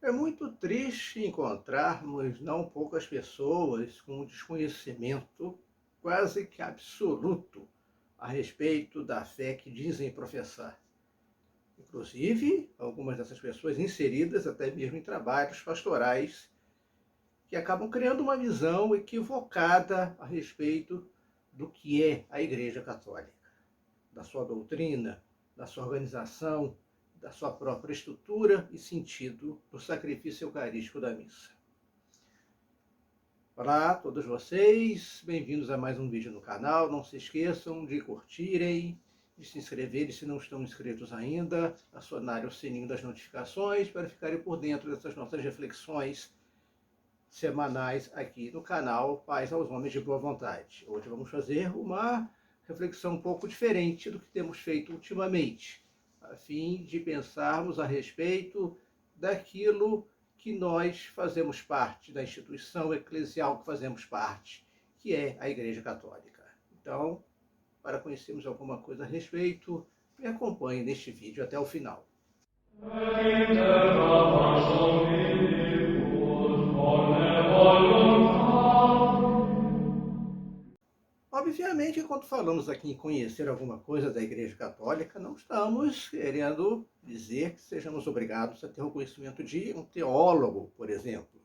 É muito triste encontrarmos não poucas pessoas com um desconhecimento quase que absoluto a respeito da fé que dizem professar. Inclusive, algumas dessas pessoas inseridas até mesmo em trabalhos pastorais que acabam criando uma visão equivocada a respeito do que é a Igreja Católica, da sua doutrina, da sua organização, da sua própria estrutura e sentido do sacrifício eucarístico da missa. Olá a todos vocês, bem-vindos a mais um vídeo no canal. Não se esqueçam de curtirem, de se inscreverem se não estão inscritos ainda, acionarem o sininho das notificações para ficarem por dentro dessas nossas reflexões semanais aqui no canal Paz aos Homens de Boa Vontade. Hoje vamos fazer uma reflexão um pouco diferente do que temos feito ultimamente, a fim de pensarmos a respeito daquilo que nós fazemos parte, da instituição eclesial que fazemos parte, que é a Igreja Católica. Então, para conhecermos alguma coisa a respeito, me acompanhe neste vídeo até o final. Obviamente, quando falamos aqui em conhecer alguma coisa da Igreja Católica, não estamos querendo dizer que sejamos obrigados a ter o conhecimento de um teólogo, por exemplo.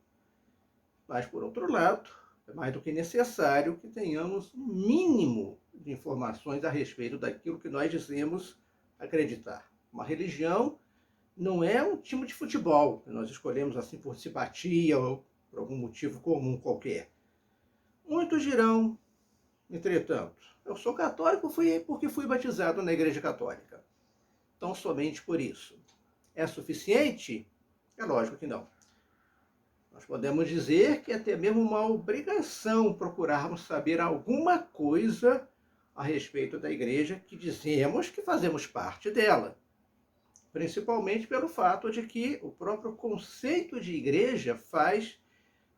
Mas, por outro lado, é mais do que necessário que tenhamos um mínimo de informações a respeito daquilo que nós dizemos acreditar. Uma religião não é um time de futebol, que nós escolhemos assim por simpatia ou por algum motivo comum qualquer. Muitos dirão, entretanto, eu sou católico porque fui batizado na Igreja Católica. Então, somente por isso. É suficiente? É lógico que não. Nós podemos dizer que é até mesmo uma obrigação procurarmos saber alguma coisa a respeito da Igreja que dizemos que fazemos parte dela. Principalmente pelo fato de que o próprio conceito de igreja faz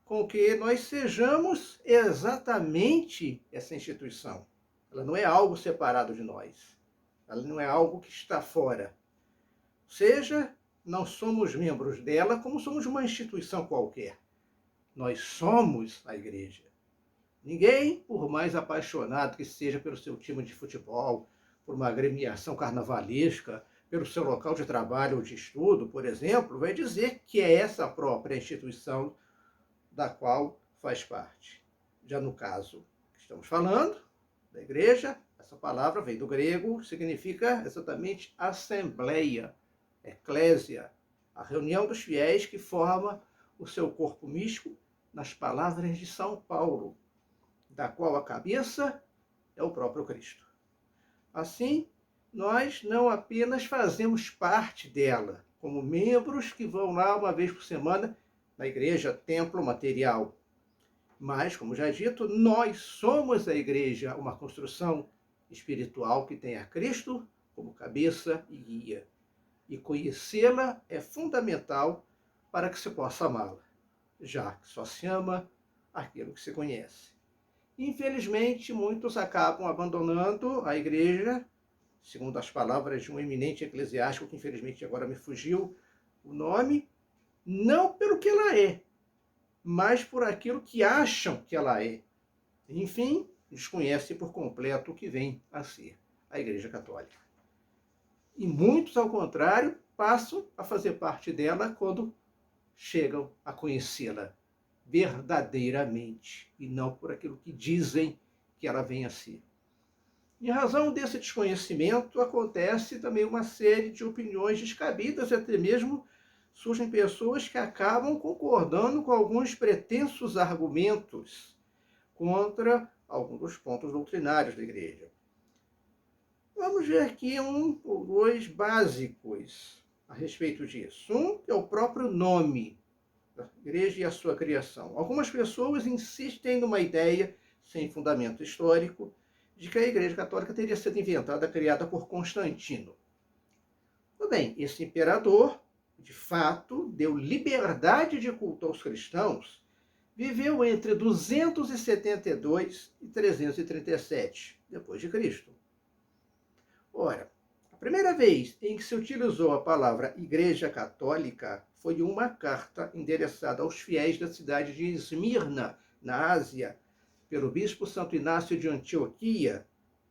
com que nós sejamos exatamente essa instituição. Ela não é algo separado de nós. Ela não é algo que está fora. Ou seja, não somos membros dela como somos uma instituição qualquer. Nós somos a igreja. Ninguém, por mais apaixonado que seja pelo seu time de futebol, por uma agremiação carnavalesca, pelo seu local de trabalho ou de estudo, por exemplo, vai dizer que é essa própria instituição da qual faz parte. Já no caso que estamos falando, da igreja, essa palavra vem do grego, significa exatamente assembleia, eclésia, a reunião dos fiéis que forma o seu corpo místico, nas palavras de São Paulo, da qual a cabeça é o próprio Cristo. Assim, nós não apenas fazemos parte dela, como membros que vão lá uma vez por semana na igreja, templo material. Mas, como já dito, nós somos a igreja, uma construção espiritual que tem a Cristo como cabeça e guia. E conhecê-la é fundamental para que se possa amá-la, já que só se ama aquilo que se conhece. Infelizmente, muitos acabam abandonando a igreja, segundo as palavras de um eminente eclesiástico, que infelizmente agora me fugiu o nome, não pelo que ela é, mas por aquilo que acham que ela é. Enfim, desconhecem por completo o que vem a ser a Igreja Católica. E muitos, ao contrário, passam a fazer parte dela quando chegam a conhecê-la verdadeiramente, e não por aquilo que dizem que ela vem a ser. Em razão desse desconhecimento, acontece também uma série de opiniões descabidas, e até mesmo surgem pessoas que acabam concordando com alguns pretensos argumentos contra alguns dos pontos doutrinários da igreja. Vamos ver aqui um ou dois básicos a respeito disso. Um é o próprio nome da igreja e a sua criação. Algumas pessoas insistem numa ideia, sem fundamento histórico, de que a Igreja Católica teria sido inventada, criada por Constantino. Tudo bem, esse imperador, de fato, deu liberdade de culto aos cristãos, viveu entre 272 e 337 depois de Cristo. Ora, a primeira vez em que se utilizou a palavra Igreja Católica foi em uma carta endereçada aos fiéis da cidade de Esmirna, na Ásia, pelo bispo Santo Inácio de Antioquia,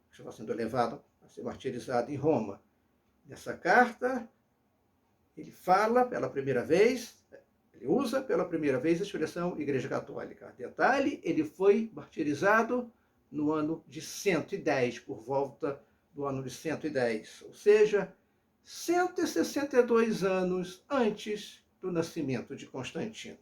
que estava sendo levado a ser martirizado em Roma. Nessa carta, ele fala pela primeira vez, ele usa pela primeira vez a expressão Igreja Católica. Detalhe, ele foi martirizado no ano de 110, por volta do ano de 110, ou seja, 162 anos antes do nascimento de Constantino.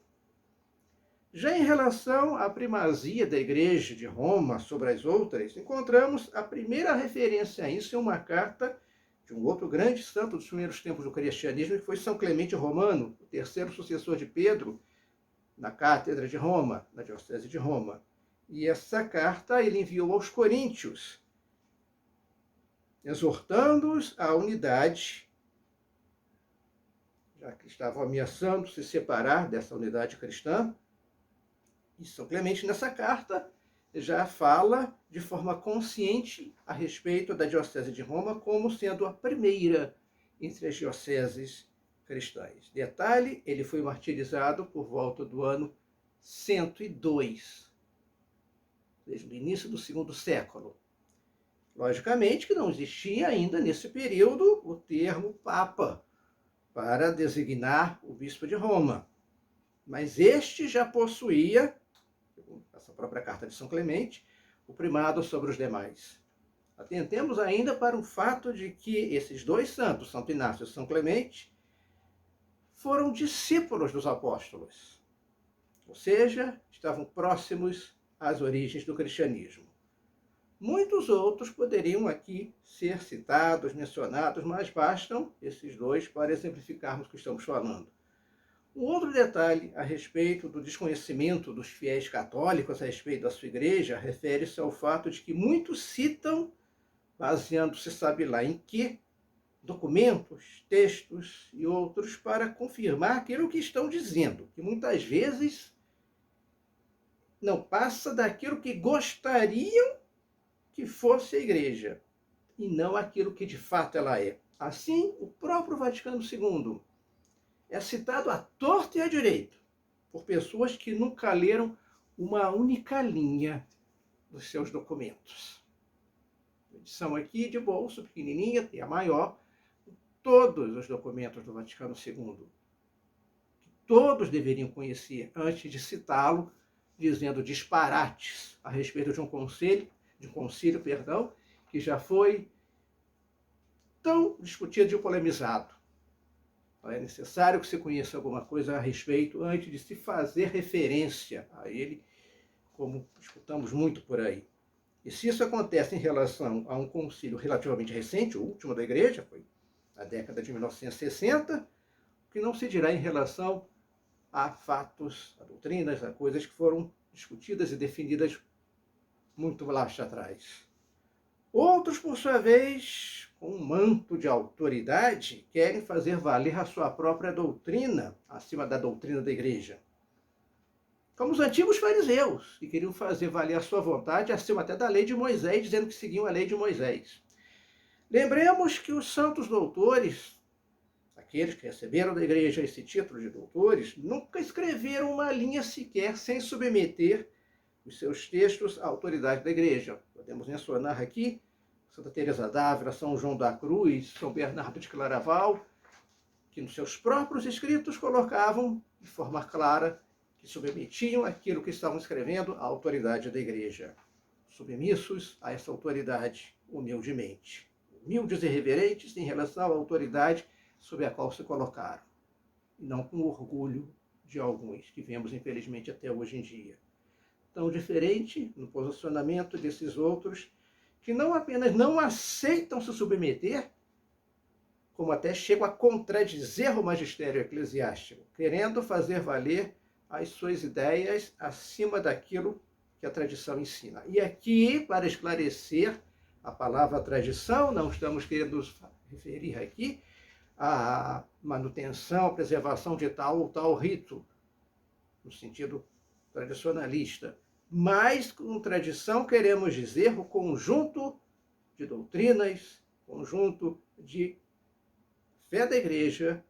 Já em relação à primazia da Igreja de Roma sobre as outras, encontramos a primeira referência a isso em uma carta de um outro grande santo dos primeiros tempos do cristianismo, que foi São Clemente Romano, o terceiro sucessor de Pedro, na Cátedra de Roma, na Diocese de Roma. E essa carta ele enviou aos coríntios, exortando-os à unidade, já que estavam ameaçando se separar dessa unidade cristã. E São Clemente, nessa carta, já fala de forma consciente a respeito da Diocese de Roma como sendo a primeira entre as dioceses cristãs. Detalhe, ele foi martirizado por volta do ano 102, desde o início do segundo século. Logicamente que não existia ainda nesse período o termo Papa para designar o bispo de Roma, mas este já possuía, essa própria carta de São Clemente, o primado sobre os demais. Atentemos ainda para o fato de que esses dois santos, Santo Inácio e São Clemente, foram discípulos dos apóstolos, ou seja, estavam próximos às origens do cristianismo. Muitos outros poderiam aqui ser citados, mencionados, mas bastam esses dois para exemplificarmos o que estamos falando. Um outro detalhe a respeito do desconhecimento dos fiéis católicos a respeito da sua igreja refere-se ao fato de que muitos citam, baseando-se sabe lá em que, documentos, textos e outros para confirmar aquilo que estão dizendo, que muitas vezes não passa daquilo que gostariam que fosse a igreja, e não aquilo que de fato ela é. Assim, o próprio Vaticano II é citado à torta e à direita por pessoas que nunca leram uma única linha dos seus documentos. Edição aqui de bolso, pequenininha, tem a maior, todos os documentos do Vaticano II, que todos deveriam conhecer antes de citá-lo, dizendo disparates a respeito de um concílio, que já foi tão discutido e polemizado. É necessário que se conheça alguma coisa a respeito antes de se fazer referência a ele, como escutamos muito por aí. E se isso acontece em relação a um concílio relativamente recente, o último da Igreja, foi na década de 1960, o que não se dirá em relação a fatos, a doutrinas, a coisas que foram discutidas e definidas muito lá atrás. Outros, por sua vez, com um manto de autoridade, querem fazer valer a sua própria doutrina acima da doutrina da igreja. Como os antigos fariseus, que queriam fazer valer a sua vontade acima até da lei de Moisés, dizendo que seguiam a lei de Moisés. Lembremos que os santos doutores, aqueles que receberam da igreja esse título de doutores, nunca escreveram uma linha sequer sem submeter os seus textos à autoridade da igreja. Podemos mencionar aqui Santa Teresa d'Ávila, São João da Cruz, São Bernardo de Claraval, que nos seus próprios escritos colocavam de forma clara que submetiam aquilo que estavam escrevendo à autoridade da igreja, submissos a essa autoridade humildemente, humildes e reverentes em relação à autoridade sob a qual se colocaram, e não com o orgulho de alguns que vemos infelizmente até hoje em dia. Tão diferente no posicionamento desses outros que não apenas não aceitam se submeter, como até chegam a contradizer o magistério eclesiástico, querendo fazer valer as suas ideias acima daquilo que a tradição ensina. E aqui, para esclarecer a palavra tradição, não estamos querendo referir aqui a manutenção, a preservação de tal ou tal rito, no sentido tradicionalista. Mas, com tradição, queremos dizer o conjunto de doutrinas, conjunto de fé da igreja,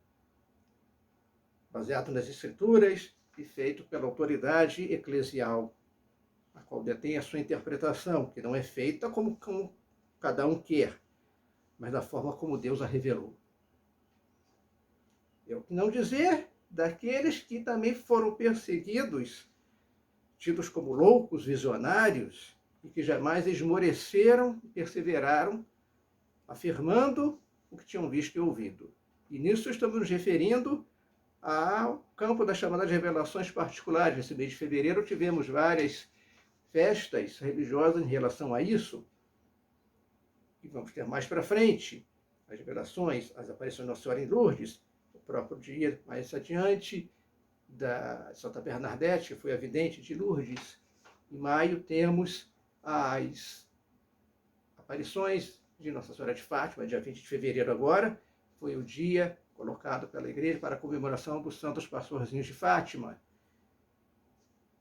baseado nas escrituras e feito pela autoridade eclesial, a qual detém a sua interpretação, que não é feita como cada um quer, mas da forma como Deus a revelou. É o que não dizer daqueles que também foram perseguidos, tidos como loucos, visionários, e que jamais esmoreceram e perseveraram, afirmando o que tinham visto e ouvido. E nisso estamos nos referindo ao campo das chamadas revelações particulares. Nesse mês de fevereiro tivemos várias festas religiosas em relação a isso, e vamos ter mais para frente as revelações, as aparições de Nossa Senhora em Lourdes, o próprio dia mais adiante da Santa Bernadette, que foi a vidente de Lourdes. Em maio temos as aparições de Nossa Senhora de Fátima, dia 20 de fevereiro agora, foi o dia colocado pela igreja para a comemoração dos Santos Pastorzinhos de Fátima.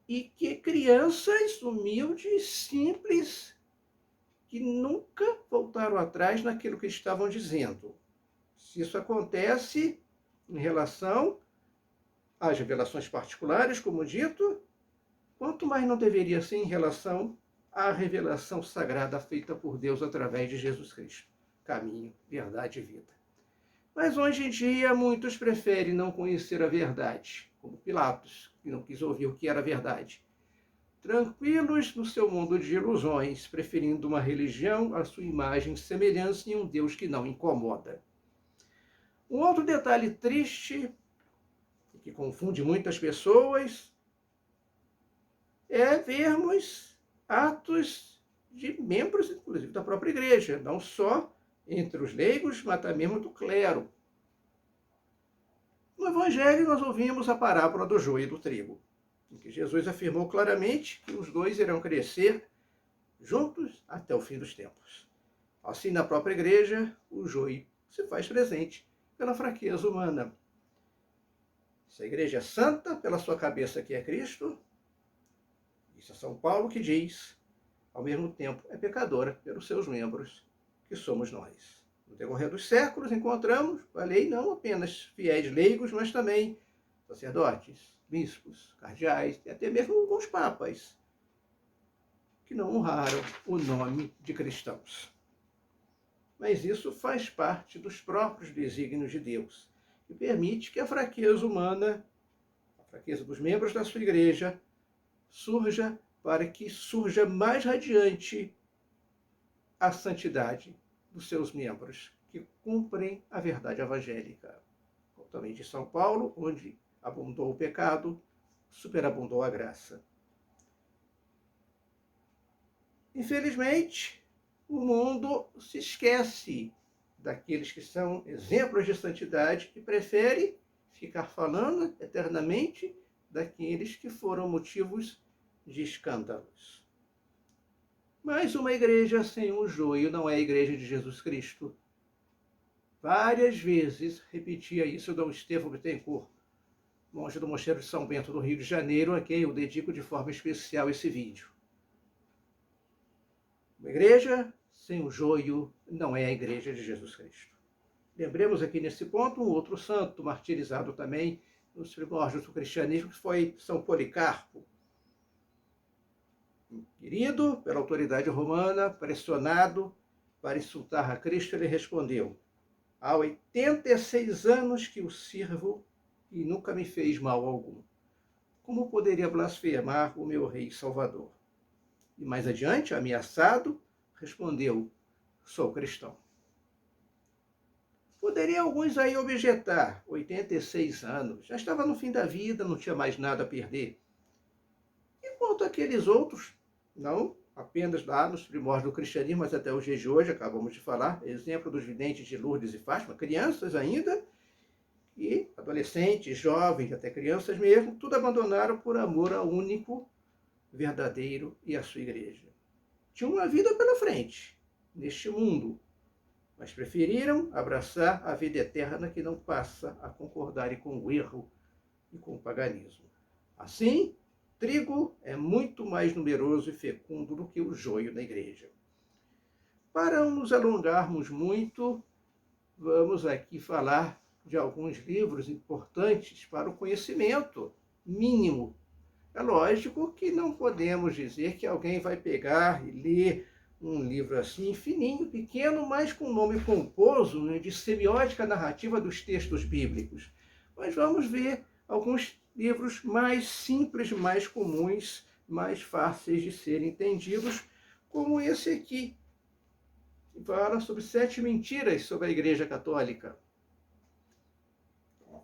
E que crianças humildes, simples, que nunca voltaram atrás naquilo que estavam dizendo. Se isso acontece em relação às revelações particulares, como dito, quanto mais não deveria ser em relação à revelação sagrada feita por Deus através de Jesus Cristo, caminho, verdade e vida. Mas hoje em dia muitos preferem não conhecer a verdade, como Pilatos, que não quis ouvir o que era verdade. Tranquilos no seu mundo de ilusões, preferindo uma religião à sua imagem e semelhança em um Deus que não incomoda. Um outro detalhe triste, que confunde muitas pessoas, é vermos atos de membros, inclusive, da própria igreja, não só entre os leigos, mas também do clero. No Evangelho, nós ouvimos a parábola do joio e do trigo, em que Jesus afirmou claramente que os dois irão crescer juntos até o fim dos tempos. Assim, na própria igreja, o joio se faz presente pela fraqueza humana. Se a igreja é santa pela sua cabeça, que é Cristo, isso é São Paulo que diz, ao mesmo tempo é pecadora pelos seus membros, que somos nós. No decorrer dos séculos, encontramos a lei não apenas fiéis leigos, mas também sacerdotes, bispos, cardeais e até mesmo alguns papas, que não honraram o nome de cristãos. Mas isso faz parte dos próprios desígnios de Deus, que permite que a fraqueza humana, a fraqueza dos membros da sua igreja, surja para que surja mais radiante a santidade dos seus membros, que cumprem a verdade evangélica. Como também de São Paulo, onde abundou o pecado, superabundou a graça. Infelizmente, o mundo se esquece daqueles que são exemplos de santidade e prefere ficar falando eternamente daqueles que foram motivos de escândalos. Mas uma igreja sem um joio não é a igreja de Jesus Cristo. Várias vezes repetia isso Dom Estevão Bittencourt, monge do Mosteiro de São Bento, do Rio de Janeiro, a quem eu dedico de forma especial esse vídeo. Uma igreja sem o joio não é a igreja de Jesus Cristo. Lembremos aqui nesse ponto um outro santo, martirizado também nos primórdios do cristianismo, que foi São Policarpo. Querido pela autoridade romana, pressionado para insultar a Cristo, ele respondeu: há 86 anos que o sirvo e nunca me fez mal algum. Como poderia blasfemar o meu rei Salvador? E mais adiante, ameaçado, respondeu: sou cristão. Poderia alguns aí objetar: 86 anos, já estava no fim da vida, não tinha mais nada a perder. Enquanto aqueles outros, não apenas lá nos primórdios do cristianismo, mas até os dias de hoje, acabamos de falar, exemplo dos videntes de Lourdes e Fátima, crianças ainda, e adolescentes, jovens, até crianças mesmo, tudo abandonaram por amor ao único, verdadeiro e à sua igreja. Tinham uma vida pela frente, neste mundo, mas preferiram abraçar a vida eterna que não passa a concordarem com o erro e com o paganismo. Assim, trigo é muito mais numeroso e fecundo do que o joio na igreja. Para não nos alongarmos muito, vamos aqui falar de alguns livros importantes para o conhecimento mínimo. É lógico que não podemos dizer que alguém vai pegar e ler um livro assim, fininho, pequeno, mas com nome pomposo, né, de semiótica narrativa dos textos bíblicos. Mas vamos ver alguns livros mais simples, mais comuns, mais fáceis de serem entendidos, como esse aqui, que fala sobre 7 mentiras sobre a Igreja Católica.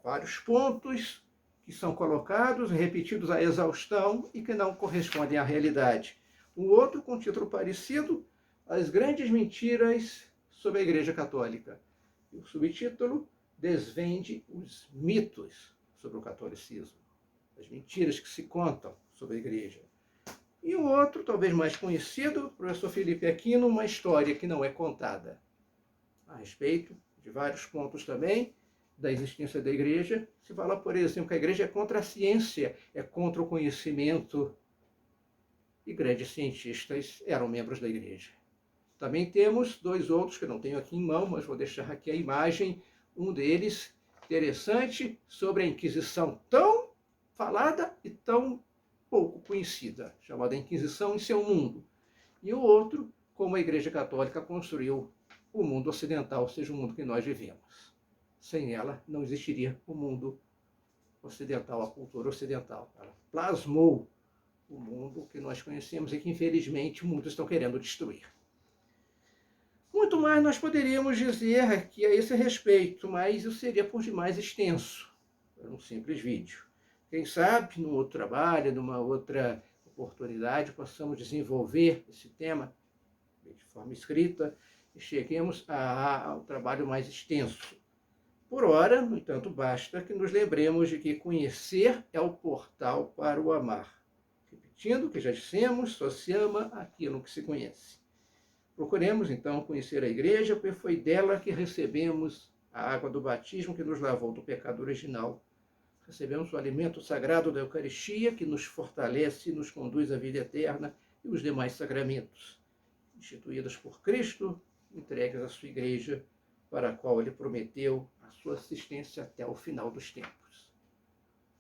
Vários pontos que são colocados, repetidos à exaustão e que não correspondem à realidade. Um outro com título parecido, As Grandes Mentiras sobre a Igreja Católica. E o subtítulo, Desvende os mitos sobre o catolicismo, as mentiras que se contam sobre a Igreja. E um outro, talvez mais conhecido, professor Felipe Aquino, Uma História que Não é Contada, a respeito de vários pontos também da existência da Igreja. Se fala, por exemplo, que a Igreja é contra a ciência, é contra o conhecimento, e grandes cientistas eram membros da Igreja. Também temos 2 outros, que eu não tenho aqui em mão, mas vou deixar aqui a imagem, um deles, interessante, sobre a Inquisição tão falada e tão pouco conhecida, chamada Inquisição em seu mundo. E o outro, como a Igreja Católica construiu o mundo ocidental, ou seja, o mundo que nós vivemos. Sem ela, não existiria o mundo ocidental, a cultura ocidental. Ela plasmou o mundo que nós conhecemos e que, infelizmente, muitos estão querendo destruir. Muito mais nós poderíamos dizer aqui a esse respeito, mas isso seria por demais extenso, para um simples vídeo. Quem sabe, num outro trabalho, numa outra oportunidade, possamos desenvolver esse tema de forma escrita e cheguemos ao trabalho mais extenso. Por ora, no entanto, basta que nos lembremos de que conhecer é o portal para o amar. Repetindo o que já dissemos, só se ama aquilo que se conhece. Procuremos, então, conhecer a Igreja, porque foi dela que recebemos a água do batismo que nos lavou do pecado original. Recebemos o alimento sagrado da Eucaristia, que nos fortalece e nos conduz à vida eterna, e os demais sacramentos, instituídos por Cristo, entregues à sua Igreja, para a qual ele prometeu a sua assistência até o final dos tempos.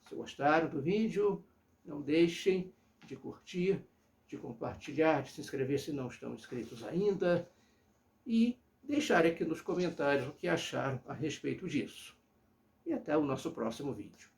Se gostaram do vídeo, não deixem de curtir, de compartilhar, de se inscrever se não estão inscritos ainda e deixar aqui nos comentários o que acharam a respeito disso. E até o nosso próximo vídeo.